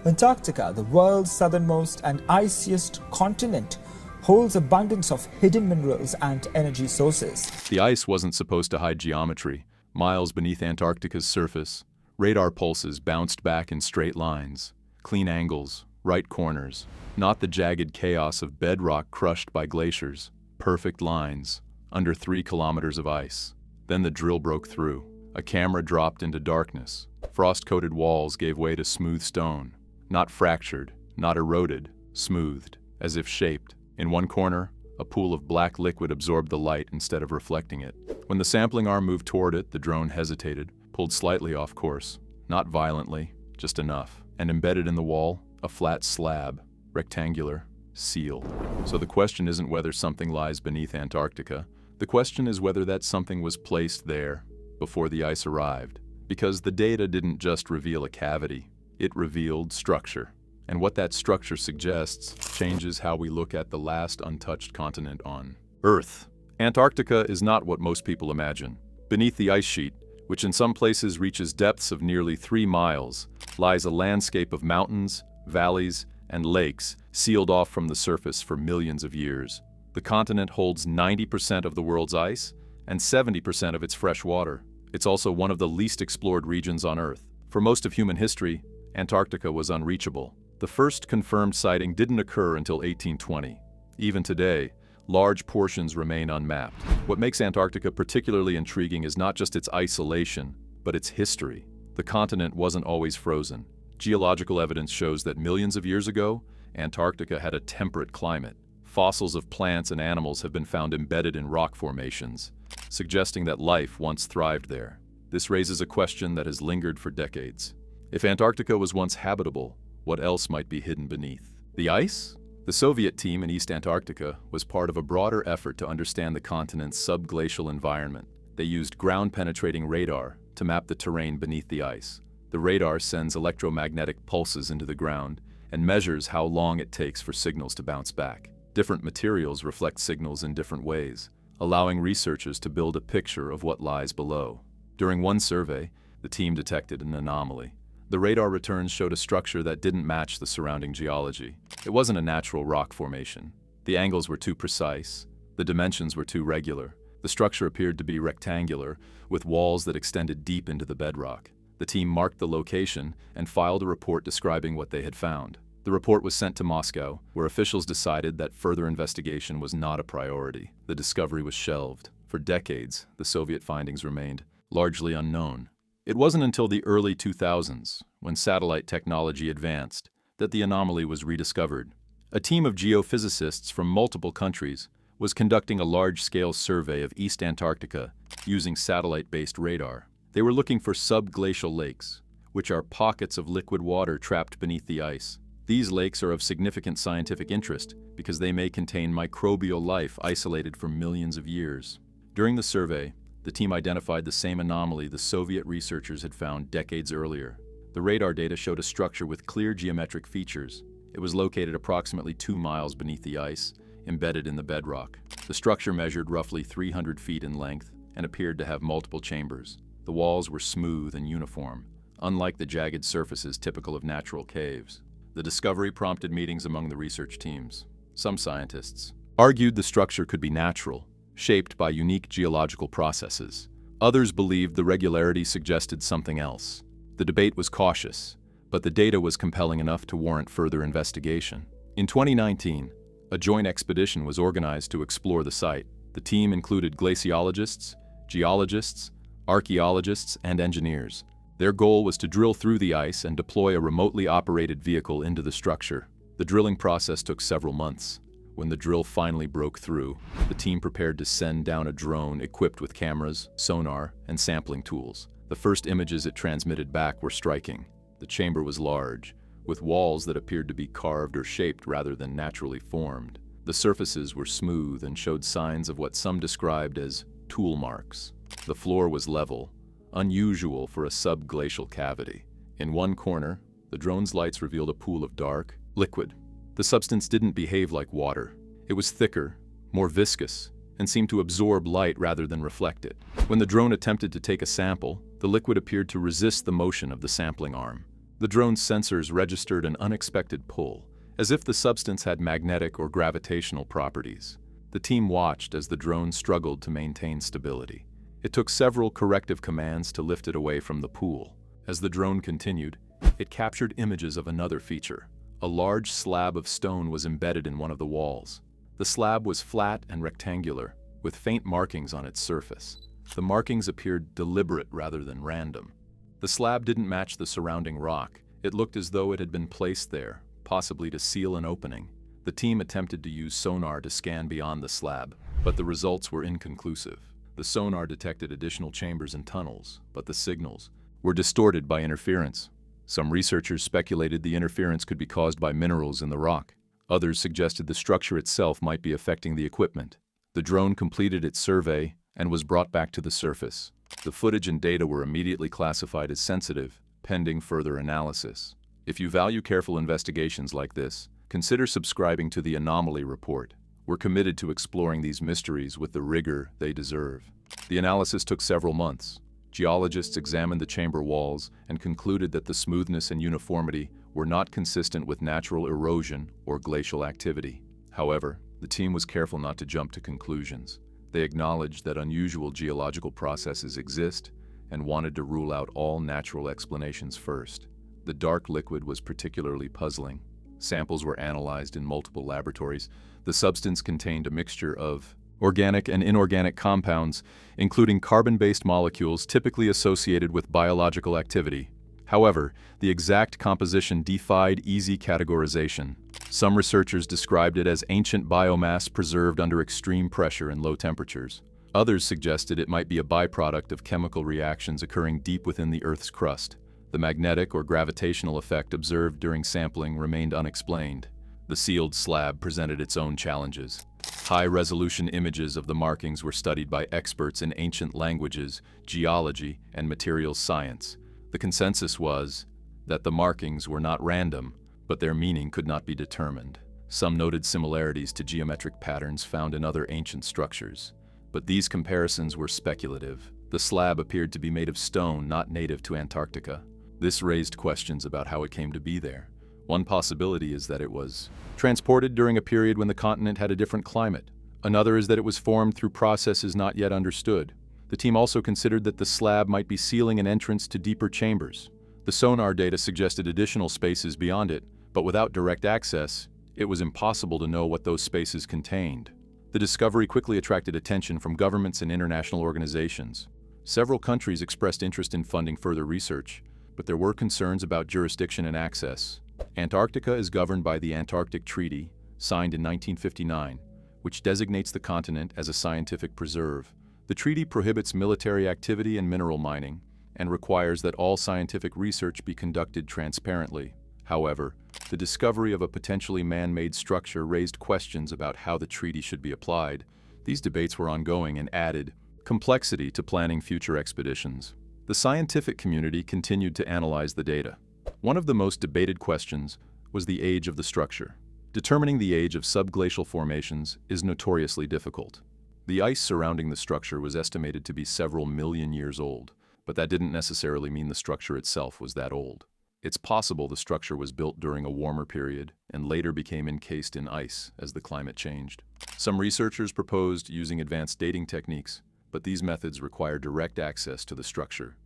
Antarctica, the world's southernmost and iciest continent, holds abundance of hidden minerals and energy sources. The ice wasn't supposed to hide geometry. Miles beneath Antarctica's surface, radar pulses bounced back in straight lines, clean angles, right corners, not the jagged chaos of bedrock crushed by glaciers. Perfect lines, under 3 kilometers of ice. Then the drill broke through. A camera dropped into darkness. Frost-coated walls gave way to smooth stone. Not fractured, not eroded, smoothed, as if shaped. In one corner, a pool of black liquid absorbed the light instead of reflecting it. When the sampling arm moved toward it, the drone hesitated, pulled slightly off course. Not violently, just enough. And embedded in the wall, a flat slab, rectangular, sealed. So the question isn't whether something lies beneath Antarctica. The question is whether that something was placed there before the ice arrived. Because the data didn't just reveal a cavity, it revealed structure. And what that structure suggests changes how we look at the last untouched continent on Earth. Antarctica is not what most people imagine. Beneath the ice sheet, which in some places reaches depths of nearly 3 miles, lies a landscape of mountains, valleys, and lakes sealed off from the surface for millions of years. The continent holds 90% of the world's ice and 70% of its fresh water. It's also one of the least explored regions on Earth. For most of human history, Antarctica was unreachable. The first confirmed sighting didn't occur until 1820. Even today, large portions remain unmapped. What makes Antarctica particularly intriguing is not just its isolation, but its history. The continent wasn't always frozen. Geological evidence shows that millions of years ago, Antarctica had a temperate climate. Fossils of plants and animals have been found embedded in rock formations, suggesting that life once thrived there. This raises a question that has lingered for decades. If Antarctica was once habitable, what else might be hidden beneath? The ice? The Soviet team in East Antarctica was part of a broader effort to understand the continent's subglacial environment. They used ground-penetrating radar to map the terrain beneath the ice. The radar sends electromagnetic pulses into the ground and measures how long it takes for signals to bounce back. Different materials reflect signals in different ways, allowing researchers to build a picture of what lies below. During one survey, the team detected an anomaly. The radar returns showed a structure that didn't match the surrounding geology. It wasn't a natural rock formation. The angles were too precise. The dimensions were too regular. The structure appeared to be rectangular, with walls that extended deep into the bedrock. The team marked the location and filed a report describing what they had found. The report was sent to Moscow, where officials decided that further investigation was not a priority. The discovery was shelved. For decades, the Soviet findings remained largely unknown. It wasn't until the early 2000s, when satellite technology advanced, that the anomaly was rediscovered. A team of geophysicists from multiple countries was conducting a large-scale survey of East Antarctica using satellite-based radar. They were looking for subglacial lakes, which are pockets of liquid water trapped beneath the ice. These lakes are of significant scientific interest because they may contain microbial life isolated for millions of years. During the survey, the team identified the same anomaly the Soviet researchers had found decades earlier. The radar data showed a structure with clear geometric features. It was located approximately 2 miles beneath the ice, embedded in the bedrock. The structure measured roughly 300 feet in length and appeared to have multiple chambers. The walls were smooth and uniform, unlike the jagged surfaces typical of natural caves. The discovery prompted meetings among the research teams. Some scientists argued the structure could be natural, shaped by unique geological processes. Others believed the regularity suggested something else. The debate was cautious, but the data was compelling enough to warrant further investigation. In 2019, a joint expedition was organized to explore the site. The team included glaciologists, geologists, archaeologists, and engineers. Their goal was to drill through the ice and deploy a remotely operated vehicle into the structure. The drilling process took several months. When the drill finally broke through, the team prepared to send down a drone equipped with cameras, sonar, and sampling tools. The first images it transmitted back were striking. The chamber was large, with walls that appeared to be carved or shaped rather than naturally formed. The surfaces were smooth and showed signs of what some described as tool marks. The floor was level, unusual for a subglacial cavity. In one corner, the drone's lights revealed a pool of dark liquid. The substance didn't behave like water. It was thicker, more viscous, and seemed to absorb light rather than reflect it. When the drone attempted to take a sample, the liquid appeared to resist the motion of the sampling arm. The drone's sensors registered an unexpected pull, as if the substance had magnetic or gravitational properties. The team watched as the drone struggled to maintain stability. It took several corrective commands to lift it away from the pool. As the drone continued, it captured images of another feature. A large slab of stone was embedded in one of the walls. The slab was flat and rectangular, with faint markings on its surface. The markings appeared deliberate rather than random. The slab didn't match the surrounding rock. It looked as though it had been placed there, possibly to seal an opening. The team attempted to use sonar to scan beyond the slab, but the results were inconclusive. The sonar detected additional chambers and tunnels, but the signals were distorted by interference. Some researchers speculated the interference could be caused by minerals in the rock. Others suggested the structure itself might be affecting the equipment. The drone completed its survey and was brought back to the surface. The footage and data were immediately classified as sensitive, pending further analysis. If you value careful investigations like this, consider subscribing to the Anomaly report. We're committed to exploring these mysteries with the rigor they deserve. The analysis took several months. Geologists examined the chamber walls and concluded that the smoothness and uniformity were not consistent with natural erosion or glacial activity. However, the team was careful not to jump to conclusions. They acknowledged that unusual geological processes exist and wanted to rule out all natural explanations first. The dark liquid was particularly puzzling. Samples were analyzed in multiple laboratories. The substance contained a mixture of organic and inorganic compounds, including carbon-based molecules typically associated with biological activity. However, the exact composition defied easy categorization. Some researchers described it as ancient biomass preserved under extreme pressure and low temperatures. Others suggested it might be a byproduct of chemical reactions occurring deep within the Earth's crust. The magnetic or gravitational effect observed during sampling remained unexplained. The sealed slab presented its own challenges. High-resolution images of the markings were studied by experts in ancient languages, geology, and materials science. The consensus was that the markings were not random, but their meaning could not be determined. Some noted similarities to geometric patterns found in other ancient structures, but these comparisons were speculative. The slab appeared to be made of stone not native to Antarctica. This raised questions about how it came to be there. One possibility is that it was transported during a period when the continent had a different climate. Another is that it was formed through processes not yet understood. The team also considered that the slab might be sealing an entrance to deeper chambers. The sonar data suggested additional spaces beyond it, but without direct access, it was impossible to know what those spaces contained. The discovery quickly attracted attention from governments and international organizations. Several countries expressed interest in funding further research, but there were concerns about jurisdiction and access. Antarctica is governed by the Antarctic Treaty, signed in 1959, which designates the continent as a scientific preserve. The treaty prohibits military activity and mineral mining, and requires that all scientific research be conducted transparently. However, the discovery of a potentially man-made structure raised questions about how the treaty should be applied. These debates were ongoing and added complexity to planning future expeditions. The scientific community continued to analyze the data. One of the most debated questions was the age of the structure. Determining the age of subglacial formations is notoriously difficult. The ice surrounding the structure was estimated to be several million years old, but that didn't necessarily mean the structure itself was that old. It's possible the structure was built during a warmer period and later became encased in ice as the climate changed. Some researchers proposed using advanced dating techniques, but these methods require direct access to the structure,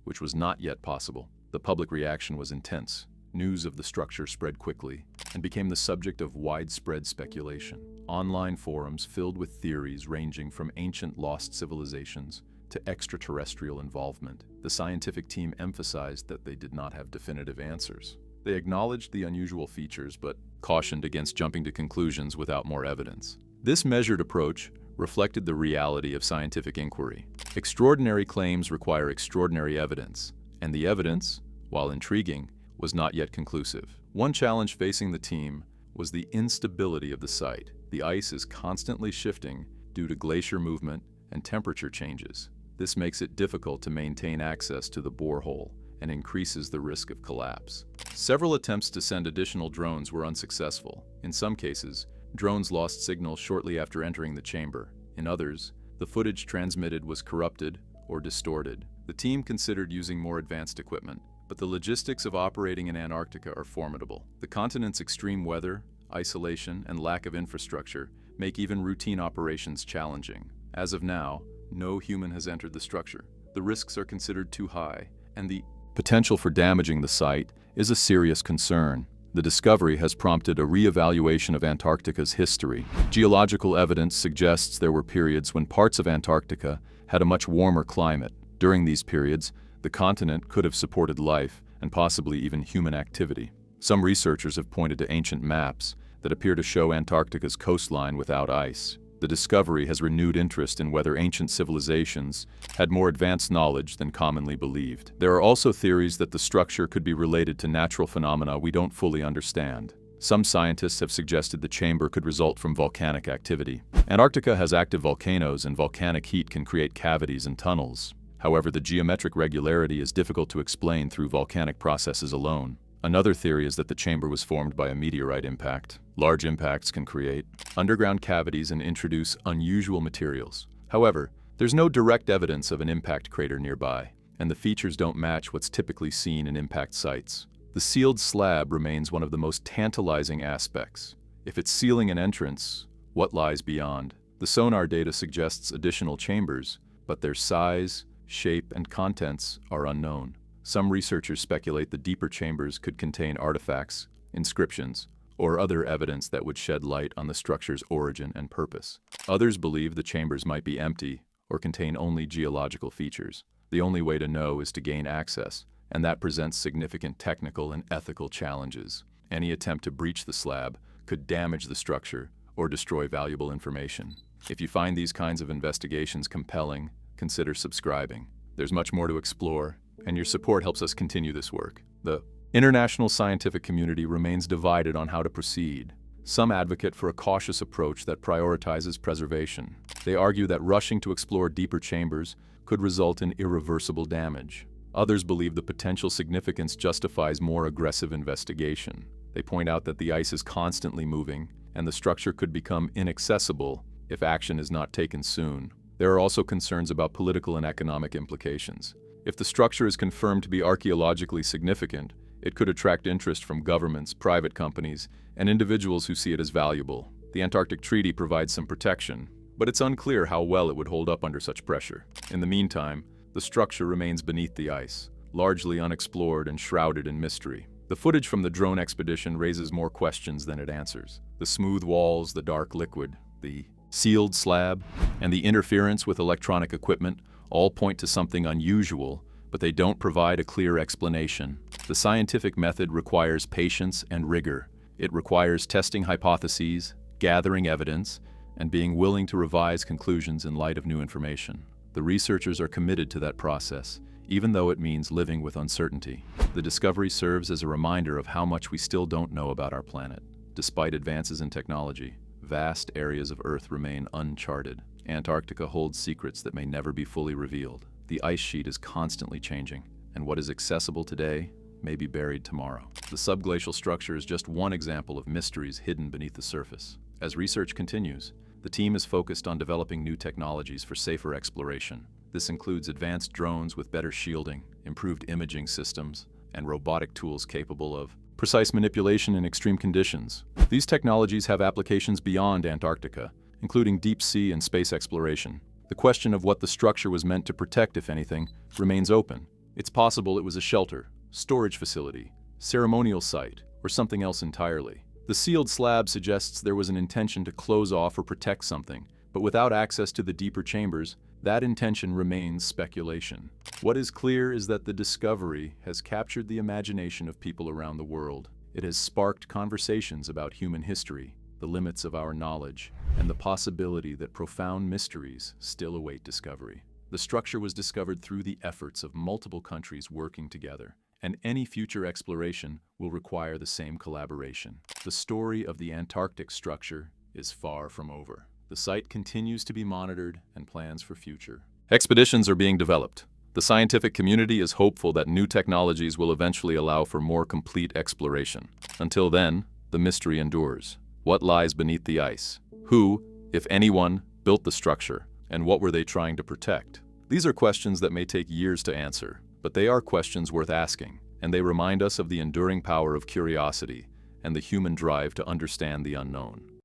which was not yet possible. The public reaction was intense. News of the structure spread quickly and became the subject of widespread speculation. Online forums filled with theories ranging from ancient lost civilizations to extraterrestrial involvement. The scientific team emphasized that they did not have definitive answers. They acknowledged the unusual features but cautioned against jumping to conclusions without more evidence. This measured approach reflected the reality of scientific inquiry. Extraordinary claims require extraordinary evidence, and the evidence, while intriguing, was not yet conclusive. One challenge facing the team was the instability of the site. The ice is constantly shifting due to glacier movement and temperature changes. This makes it difficult to maintain access to the borehole and increases the risk of collapse. Several attempts to send additional drones were unsuccessful. In some cases, drones lost signal shortly after entering the chamber. In others, the footage transmitted was corrupted or distorted. The team considered using more advanced equipment, but the logistics of operating in Antarctica are formidable. The continent's extreme weather, isolation, and lack of infrastructure make even routine operations challenging. As of now, no human has entered the structure. The risks are considered too high, and the potential for damaging the site is a serious concern. The discovery has prompted a re-evaluation of Antarctica's history. Geological evidence suggests there were periods when parts of Antarctica had a much warmer climate. During these periods, the continent could have supported life and possibly even human activity. Some researchers have pointed to ancient maps that appear to show Antarctica's coastline without ice. The discovery has renewed interest in whether ancient civilizations had more advanced knowledge than commonly believed. There are also theories that the structure could be related to natural phenomena we don't fully understand. Some scientists have suggested the chamber could result from volcanic activity. Antarctica has active volcanoes, and volcanic heat can create cavities and tunnels. However, the geometric regularity is difficult to explain through volcanic processes alone. Another theory is that the chamber was formed by a meteorite impact. Large impacts can create underground cavities and introduce unusual materials. However, there's no direct evidence of an impact crater nearby, and the features don't match what's typically seen in impact sites. The sealed slab remains one of the most tantalizing aspects. If it's sealing an entrance, what lies beyond? The sonar data suggests additional chambers, but their size, shape, and contents are unknown. Some researchers speculate the deeper chambers could contain artifacts, inscriptions, or other evidence that would shed light on the structure's origin and purpose. Others believe the chambers might be empty or contain only geological features. The only way to know is to gain access, and that presents significant technical and ethical challenges. Any attempt to breach the slab could damage the structure or destroy valuable information. If you find these kinds of investigations compelling, consider subscribing. There's much more to explore, and your support helps us continue this work. The international scientific community remains divided on how to proceed. Some advocate for a cautious approach that prioritizes preservation. They argue that rushing to explore deeper chambers could result in irreversible damage. Others believe the potential significance justifies more aggressive investigation. They point out that the ice is constantly moving, and the structure could become inaccessible if action is not taken soon. There are also concerns about political and economic implications. If the structure is confirmed to be archaeologically significant, it could attract interest from governments, private companies, and individuals who see it as valuable. The Antarctic Treaty provides some protection, but it's unclear how well it would hold up under such pressure. In the meantime, the structure remains beneath the ice, largely unexplored and shrouded in mystery. The footage from the drone expedition raises more questions than it answers. The smooth walls, the dark liquid, the sealed slab, and the interference with electronic equipment all point to something unusual, but they don't provide a clear explanation. The scientific method requires patience and rigor. It requires testing hypotheses, gathering evidence, and being willing to revise conclusions in light of new information. The researchers are committed to that process, even though it means living with uncertainty. The discovery serves as a reminder of how much we still don't know about our planet. Despite advances in technology, vast areas of Earth remain uncharted. Antarctica holds secrets that may never be fully revealed. The ice sheet is constantly changing, and what is accessible today may be buried tomorrow. The subglacial structure is just one example of mysteries hidden beneath the surface. As research continues, the team is focused on developing new technologies for safer exploration. This includes advanced drones with better shielding, improved imaging systems, and robotic tools capable of precise manipulation in extreme conditions. These technologies have applications beyond Antarctica, including deep sea and space exploration. The question of what the structure was meant to protect, if anything, remains open. It's possible it was a shelter, storage facility, ceremonial site, or something else entirely. The sealed slab suggests there was an intention to close off or protect something, but without access to the deeper chambers, that intention remains speculation. What is clear is that the discovery has captured the imagination of people around the world. It has sparked conversations about human history, the limits of our knowledge, and the possibility that profound mysteries still await discovery. The structure was discovered through the efforts of multiple countries working together, and any future exploration will require the same collaboration. The story of the Antarctic structure is far from over. The site continues to be monitored, and plans for future expeditions are being developed. The scientific community is hopeful that new technologies will eventually allow for more complete exploration. Until then, the mystery endures. What lies beneath the ice? Who, if anyone, built the structure? And what were they trying to protect? These are questions that may take years to answer, but they are questions worth asking. and they remind us of the enduring power of curiosity and the human drive to understand the unknown.